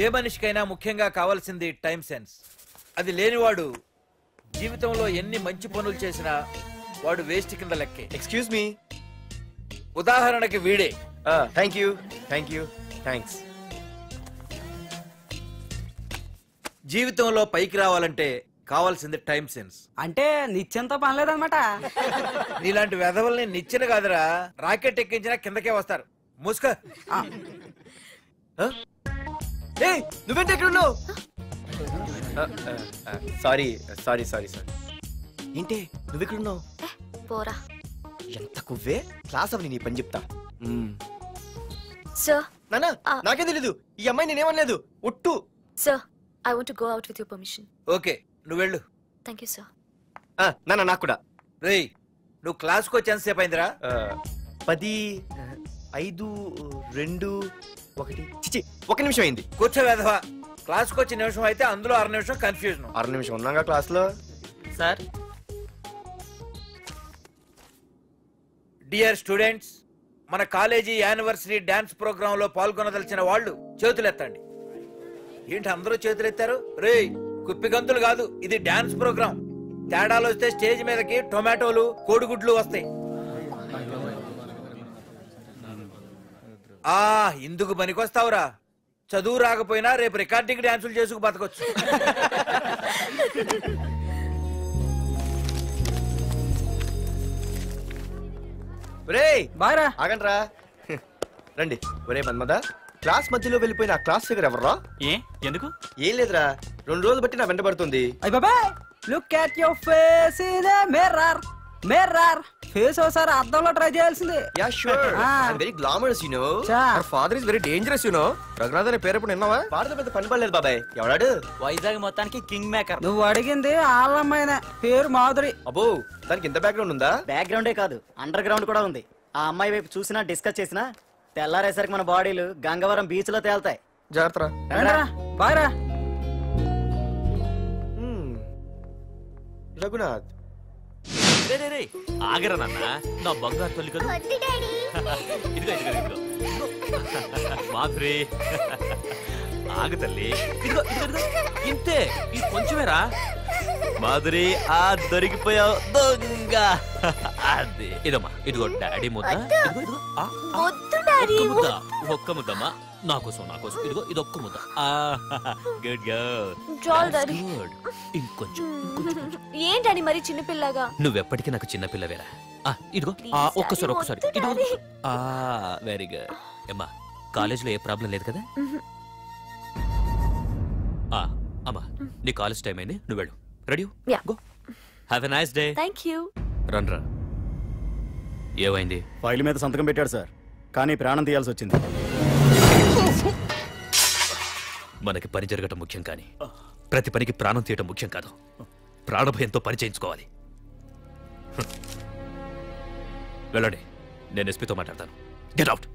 ఏ మనిషికైనా ముఖ్యంగా కావాల్సింది time sense. అది లేనివాడు జీవితంలో ఎన్ని మంచి పనులు చేసినా వాడు వేస్ట్ కింద లెక్కే. Excuse me. ఉదాహరణకి వీడే. థ్యాంక్స్. జీవితంలో పైకి రావాలంటే కావాల్సింది టైం సెన్స్. అంటే నిత్యంతో పనిలేదన్నమాట. నీలాంటి వెధవల్ని నిచ్చెన కాదురా, రాకెట్ ఎక్కించినా కిందకే వస్తారు. మూసుక. నువ్వేంటి ఎక్కడ ఉన్నావు? సారీ. ఏంటి నువ్వెక్కడున్నావు? పోరా. ఎంత కువ్వే. క్లాస్ అవని నీ పని చెప్తా. సార్ నానా నాకే తెలీదు. ఈ అమ్మాయి నేనేమనలేదు. ఒట్టు. Sir I want to go out with your permission. Okay, నువ్వు వెళ్ళు. Thank you, sir. నానా నాకు కూడా. రేయ్, నువ్వు క్లాస్కి వచ్చి ఎంతసేపు అయిందిరా? 10, 5, 2, 1. చిచి, 1 నిమిషం అయింది. కూర్చో వెధవా. క్లాస్కి వచ్చి నిమిషం అయితే అందులో 6 నిమిషం కన్ఫ్యూజన్. 6 నిమిషం ఉన్నాగా క్లాస్ లో. సార్, డియర్ స్టూడెంట్స్, మన కాలేజీ యానివర్సరీ డాన్స్ ప్రోగ్రామ్ లో పాల్గొనదలిచిన వాళ్ళు చేతులెత్తండి. ఏంటి అందరూ చేతులెత్తారు? రేయ్, కుప్పి గంతులు కాదు, ఇది డాన్స్ ప్రోగ్రామ్. తేడాలు వస్తే స్టేజ్ మీదకి టొమాటోలు, కోడిగుడ్లు వస్తాయి. ఇందుకు పనికొస్తావురా. చదువు రాకపోయినా రేపు రికార్డింగ్ డాన్సులు చేసుకు బతకొచ్చు. ఆగండ్రా, రండి. ఒరే మన్మద, క్లాస్ మధ్యలో వెళ్ళిపోయిన ఆ క్లాస్ ఫిగర్ ఎవర్రా? ఎందుకు? ఏం లేదురా, 2 రోజులు బట్టి నా వెంట పడుతుంది. Look at your face in a mirror. Face ఒకసారి అద్దంలో ట్రై చేయాల్సింది. Yeah sure. I am very glamorous you know. Our father is very dangerous you know. Raghunath అనే పేరు ఎప్పుడు విన్నావా? వాడితో పెద్ద పని పడలేదు బాబాయ్. ఎవడాడు? వైజాగ్ మొత్తానికి కింగ్ మేకర్. నువ్వు అడిగింది ఆళ్ళమ్మైన పేరు మాధురి. అబ్బో, దానికి ఇంత బ్యాక్గ్రౌండ్ ఉందా? బ్యాక్గ్రౌండే కాదు, అండర్ గ్రౌండ్ కూడా ఉంది. ఆ అమ్మాయి వైపు చూసినా డిస్కస్ చేసినా తెల్లారేసరికి మన బాడీలు గంగవరం బీచ్ లో తేల్తాయి. జాగ్రత్త. బాయ్రా. రఘునాథ్, ఆగరా నాన్న, నా బంగారు తల్లి కదా. ఇదిగో మాధురి, ఆగు తల్లి. ఇదిగో ఇంతే, ఈ కొంచెమేరా. మాధురి, దొరికిపోయావు దొంగ. అదే ఇదమ్మా, ఇదిగో డాడీ ముద్ద. ఒక్క ముద్దమ్మా, నాకోసం. ఇదిగో ఇదొక్క ముద్ద. Good good. ఇంకొంచెం. ఏంటని మరి చిన్నపిల్లగా? నువ్వెప్పటికీ నాకు చిన్నపిల్లవేరా. ఇదిగో ఒక్కసారి. Very good. అమ్మా, కాలేజీలో ఏ ప్రాబ్లం లేదు కదా? అమ్మా, నీ కాలేజ్ టైం అయింది, నువ్వు వెళ్ళు. Ready? Go. Have a nice day. Thank you. రా. ఏమైంది? ఫైల్ మీద సంతకం పెట్టాడు సార్, కానీ ప్రాణం తీయాల్సి వచ్చింది. మనకి పని జరగటం ముఖ్యం, కానీ ప్రతి పనికి ప్రాణం తీయటం ముఖ్యం కాదు. ప్రాణభయంతో పని చేయించుకోవాలి. వెళ్ళండి, నేను ఎస్పీతో మాట్లాడతాను. Get out.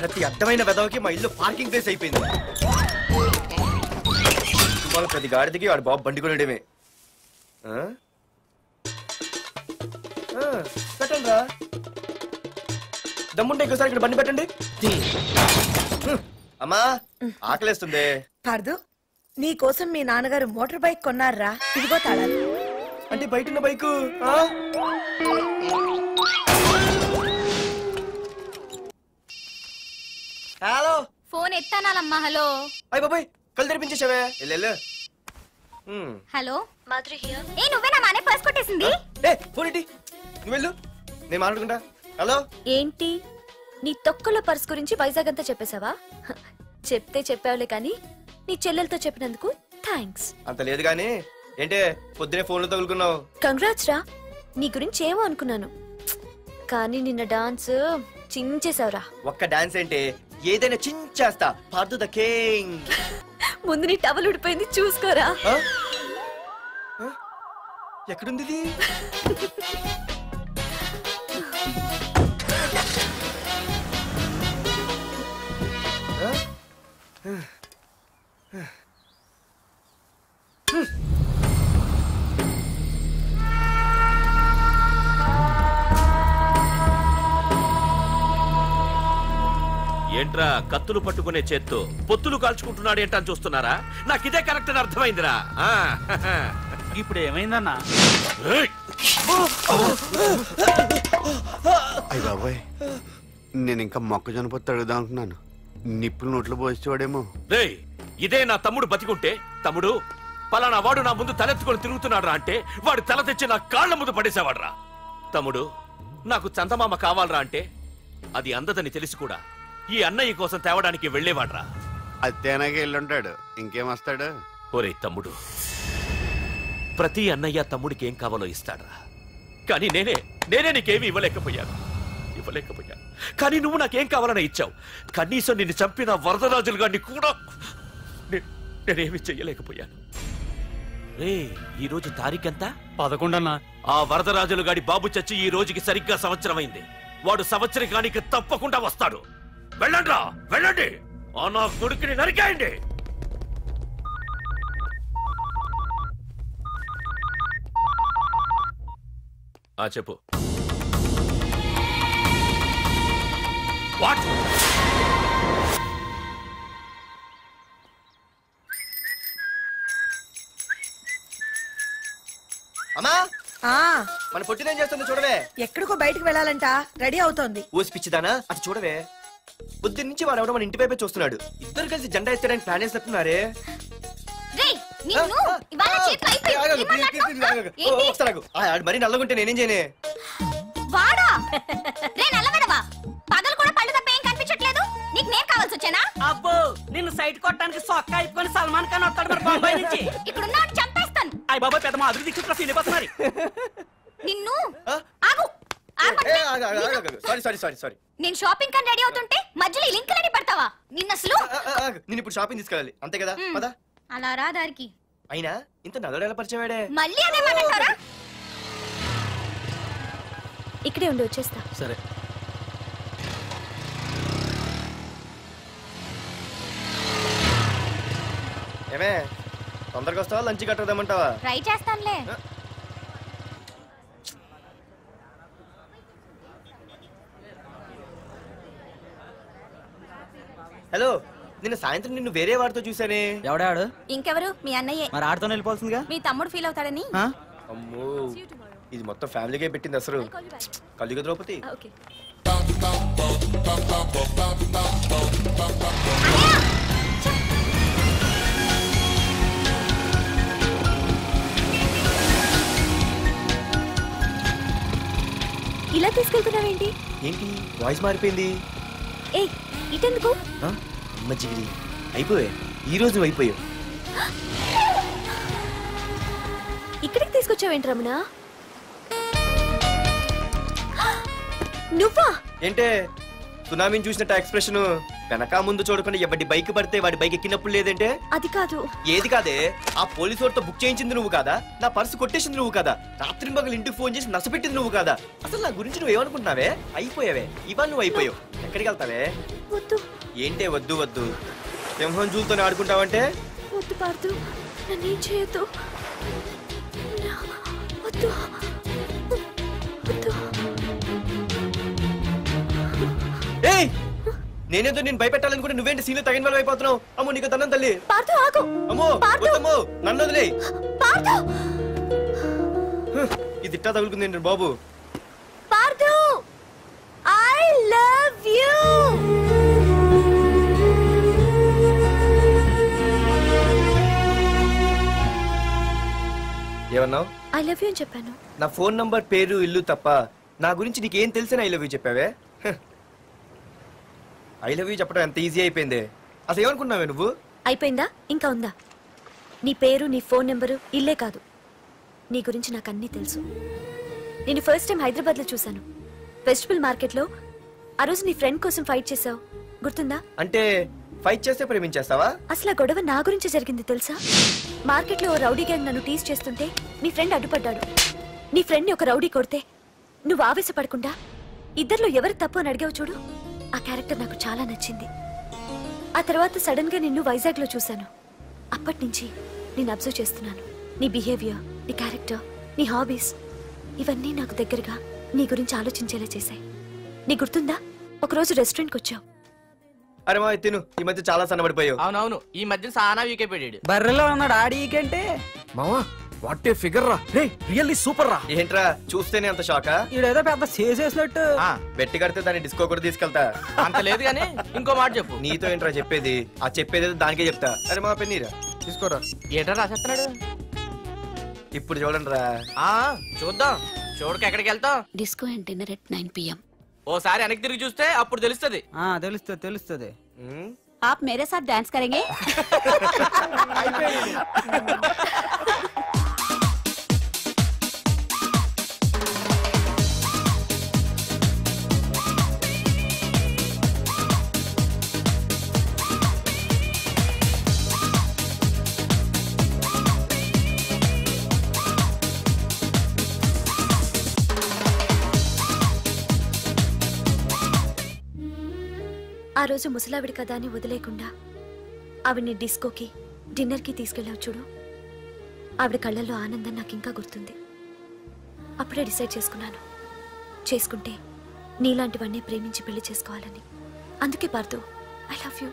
ప్రతి అర్థమైన వెదవకి మా ఇల్లు పార్కింగ్ ప్లేస్ అయిపోయింది. ప్రతి గాడిదికి వాడు బాబు బండి కొనడమే. పెట్టండి రా, దమ్ముంటే ఇంకోసారి ఇక్కడ బండి పెట్టండి. అమ్మా, ఆకలేస్తుంది. పార్దు, నీ కోసం మీ నాన్నగారు మోటార్ బైక్ కొన్నారా? ఇదిగో తాళాలు. అంటే బయట ఉన్న బైకు. హలో, ఫోన్ ఎత్తానాలమ్మా. హలో. అయ్య బాబాయ్, కళ్ళు తెరిపించేసావే. Hello Madhuri here. నువ్వే నా మానే పర్స్ కొట్టేసింది. ఫోన్ ఏంటి? నువ్వు వెళ్ళు, నేను మాట్లాడుకుంటా. హలో. ఏంటి, నీ తొక్కల పర్స్ గురించి వైజాగ్ అంతా చెప్పేశావా? చెప్తే చెప్పావులే, కానీ నీ చెల్లెలతో చెప్పినందుకు థ్యాంక్స్. అంత లేదు గానీ ఏంటే పొద్దునే ఫోన్లో తగులుకున్నావు? కంగ్రాట్స్ రా, నీ గురించి ఏమో అనుకున్నాను, కానీ నిన్న డాన్స్ చించేశావురా. ఒక్క డాన్స్ ఏంటి, ఏదైనా చించేస్తా. Pardhu the king. ముందు నీ టవల్ ఉడిపోయింది, చూసుకోరా. ఎక్కడుంది? ఏంట్రా కత్తులు పట్టుకునే చేత్తో పొత్తులు కాల్చుకుంటున్నాడు ఏంటని చూస్తున్నారా? నాకు ఇదే కరెక్ట్ అని అర్థమైందిరా. ఇప్పుడు ఏమైందన్నా? అయ్య బాబాయ్, నేను ఇంకా మొక్కజొన్న పొత్తు అడుగుదాం అనుకున్నాను. నిప్పులు నోట్లో పోసేవాడేమో. రేయ్, ఇదే నా తమ్ముడు బతికుంటే, తమ్ముడు పలానా వాడు నా ముందు తలెత్తుకొని తిరుగుతున్నాడురా అంటే వాడు తల తెచ్చి నా కాళ్ల ముందు పడేసేవాడ్రా. తమ్ముడు, నాకు చందమామ కావాలరా అంటే అది అందదని తెలిసి కూడా ఈ అన్నయ్య కోసం తేవడానికి వెళ్లేవాడ్రా. అత్తేనాకి వెళ్ళుంటాడు, ఇంకేమొస్తాడు? ఒరే తమ్ముడు, ప్రతి అన్నయ్య తమ్ముడికి ఏం కావాలో ఇస్తాడ్రా. కానీ నేనే నీకేమీ ఇవ్వలేకపోయాను. కానీ నువ్వు నాకేం కావాలని ఇచ్చావు. కనీసం నిన్ను చంపిన వరదరాజులు గారిని కూడా నేనేమి చెయ్యలేకపోయాను. రే, ఈ రోజు తారీఖెంత? 11 అన్నా. ఆ వరదరాజులు గాడి బాబు చచ్చి ఈ రోజుకి సరిగ్గా సంవత్సరం అయింది. వాడు సంవత్సరానికి తప్పకుండా వస్తాడు. వెళ్ళండ్రా, వెళ్ళండి. ఆ నా కొడుకుని నరికేయండి. చెప్పు. వాట్? అమ్మా, మన పొట్టినేం చేస్తుంది చూడవే. ఎక్కడికో బయటకు వెళ్ళాలంట, రెడీ అవుతోంది. ఊసి పిచ్చిదానా, అటు చూడవే. బుద్ధి నుంచి వాడు ఎవడో మన ఇంటి వైపే చూస్తున్నాడు. ఇద్దరు కలిసి జెండా ఎత్తడానికి ప్లాన్ వేస్తున్నారే. మరి నల్లగుంటే నేనేం చేయనే? వాడా రే నల్లవడవా, పగలు కూడా పళ్ళు తప్ప ఏం కనిపించట్లేదు. నీకు నేను కావాల్సి వచ్చానా? అబ్బో, నిన్ను సైట్ కొట్టడానికి సొక్క అయిపోయి సల్మాన్ ఖాన్ వస్తాడు మరి బొంబాయి నుంచి. ఇక్కడ ఉన్నాడు చంపేస్తాను. అయ్య బాబాయ్, పెద్ద మాధురి దీక్షితులు ఫీల్ అయిపోతున్నారు. నిన్ను ఆగు. సారీ. నేను షాపింగ్ కని రెడీ అవుతుంటే మధ్యలో ఈ లింక్ రెడీ పెడతావా? నిన్న అసలు నేను ఇప్పుడు షాపింగ్ తీసుకెళ్ళాలి, అంతే కదా? పదా. అలా రా దారికి. అయినా ఇంత నల్లడు ఎలా పరిచయవాడే? మళ్ళీ అదే మాట్లాడతారా? ఇక్కడే ఉండి వచ్చేస్తా. సరే. ఏమే, తొందరగా వస్తావా? లంచ్ కట్టదామంటావా? ట్రై చేస్తానులే. హలో, నిన్న సాయంత్రం నిన్ను వేరే వాడితో చూసానే. ఎవడాడు? ఇంకెవరు? మీ అన్నయ్యే. మరి ఆడుతో వెళ్ళిపోతుందిగా. మీ తమ్ముడు ఫీల్ అవుతాడని. అమ్మో, ఇది మొత్తం ఫ్యామిలీకే పెట్టింది అసలు. కలియుగ ద్రౌపది. ఇలా తీసుకెళ్తున్నావేంటి? ఏంటి వాయిస్ మారిపోయింది? ఏ, ఇటెందుకు? అమ్మ జిగిరి, అయిపోయా. ఈ రోజు నువ్వు అయిపోయావు. ఇక్కడికి తీసుకొచ్చావేంటి రమణ? నువ్వా? ఏంటే సునామీని చూసినట్టు ఎక్స్ప్రెషన్? వెనక ముందు చూడకుండా ఎవడి బైక్ పడితే వాడి బైక్ ఎక్కినప్పుడు లేదంటే? అది కాదు. ఏది కాదే? ఆ పోలీసు వాడితో బుక్ చేయించింది నువ్వు కాదా? నా పర్సు కొట్టేసింది నువ్వు కాదా? రాత్రి మగలు ఇంటికి ఫోన్ చేసి నసపెట్టింది నువ్వు కాదా? అసలు నా గురించి నువ్వు ఏమనుకుంటున్నావే? అయిపోయావే, ఇవాళ నువ్వు అయిపోయావు. ఎక్కడికి వెళ్తావే? ఏంటే వద్దు వద్దు, సింహం జూలతో ఆడుకుంటావంటే? వద్దు పార్దు, నన్నేం చేయొద్దు. వద్దు వద్దు. ఏయ్, నేనేదో నేను భయపెట్టాలనుకుంటే నువ్వేంటి సీన్లో తగిన వాళ్ళు అయిపోతున్నావు? అమ్మో, నీకు దండం తల్లి. అమ్మో వద్దమ్మో, నన్ను వదిలే. ఇది ఇట్టా తగులుకుంది బాబు. Pardhu, I love you. ఏమన్నావు? ఐ లవ్ యూ అని చెప్పాను. నా ఫోన్ నంబర్, పేరు, ఇల్లు తప్ప నా గురించి నీకేం తెలిసిన ఐ లవ్ యూ చెప్పావే? ఐ లవ్ యూ చెప్పడం ఎంత ఈజీ అయిపోయింది. అసలు ఏమనుకున్నావే నువ్వు? అయిపోయిందా? ఇంకా ఉందా? నీ పేరు, నీ ఫోన్ నెంబరు, ఇల్లే కాదు, నీ గురించి నాకు అన్నీ తెలుసు. నేను ఫస్ట్ టైం హైదరాబాద్ లో చూశాను, వెజిటబుల్ మార్కెట్ లో. ఆ రోజు నీ ఫ్రెండ్ కోసం ఫైట్ చేసావు, గుర్తుందా? అంటే ఫైట్ చేస్తే ప్రేమించేస్తావా? అసలు ఆ గొడవ నా గురించి జరిగింది తెలుసా? మార్కెట్ లో ఓ రౌడీ గ్యాంగ్ నన్ను టీజ్ చేస్తుంటే నీ ఫ్రెండ్ అడ్డుపడ్డాడు. నీ ఫ్రెండ్ ని ఒక రౌడీ కొడితే నువ్వు ఆవేశపడకుండా ఇద్దరిలో ఎవరు తప్పు అని అడిగావు చూడు, ఆ క్యారెక్టర్ నాకు చాలా నచ్చింది. ఆ తర్వాత సడన్ గా నిన్ను వైజాగ్ లో చూశాను. అప్పటి నుంచి నేను అబ్జర్వ్ చేస్తున్నాను. నీ బిహేవియర్, నీ క్యారెక్టర్, నీ హాబీస్, ఇవన్నీ నాకు దగ్గరగా నీ గురించి ఆలోచించేలా చేశాయి. నీ గుర్తుందా, ఒకరోజు రెస్టారెంట్కి వచ్చావు. అరే మా తిను ఈ మధ్య చాలా సన్నబడిపోయావు. అవునవును ఈ మధ్య సానా వీకే పెట్టాడు. బర్రెలో ఉన్నాడు ఆడీకంటే. మావా వాట్ ఏ ఫిగర్ రా, రే రియల్లీ సూపర్ రా. ఏంట్రా చూస్తేనే అంత షాకా? ఈడేదో పెద్ద చేసేసినట్టు. బెట్టి కడితే దాన్ని డిస్కో కూడా తీసుకెళ్తా. అంత లేదు గానీ ఇంకో మాట చెప్పు. నీతో ఏంట్రా చెప్పేది? ఆ చెప్పేది దానికే చెప్తా. అరే మా పెన్నీరా తీసుకోరా. ఏటా రాసేస్తున్నాడు? ఇప్పుడు చూడండి రా. చూద్దాం. చూడక ఎక్కడికి వెళ్తాం? Disco and dinner at 9 PM. ఓసారి వెనక్కి తిరిగి చూస్తే అప్పుడు తెలుస్తుంది. తెలుస్తుంది తెలుస్తుంది. आप मेरे साथ डांस करेंगे? ఆ రోజు ముసలావిడి కదా అని వదిలేకుండా ఆవిడ్ని డిస్కోకి డిన్నర్కి తీసుకెళ్ళావు చూడు. ఆవిడ కళ్ళల్లో ఆనందం నాకు ఇంకా గుర్తుంది. అప్పుడే డిసైడ్ చేసుకుంటే నీలాంటివన్నీ ప్రేమించి పెళ్లి చేసుకోవాలని. అందుకే పార్థు, ఐ లవ్ యూ.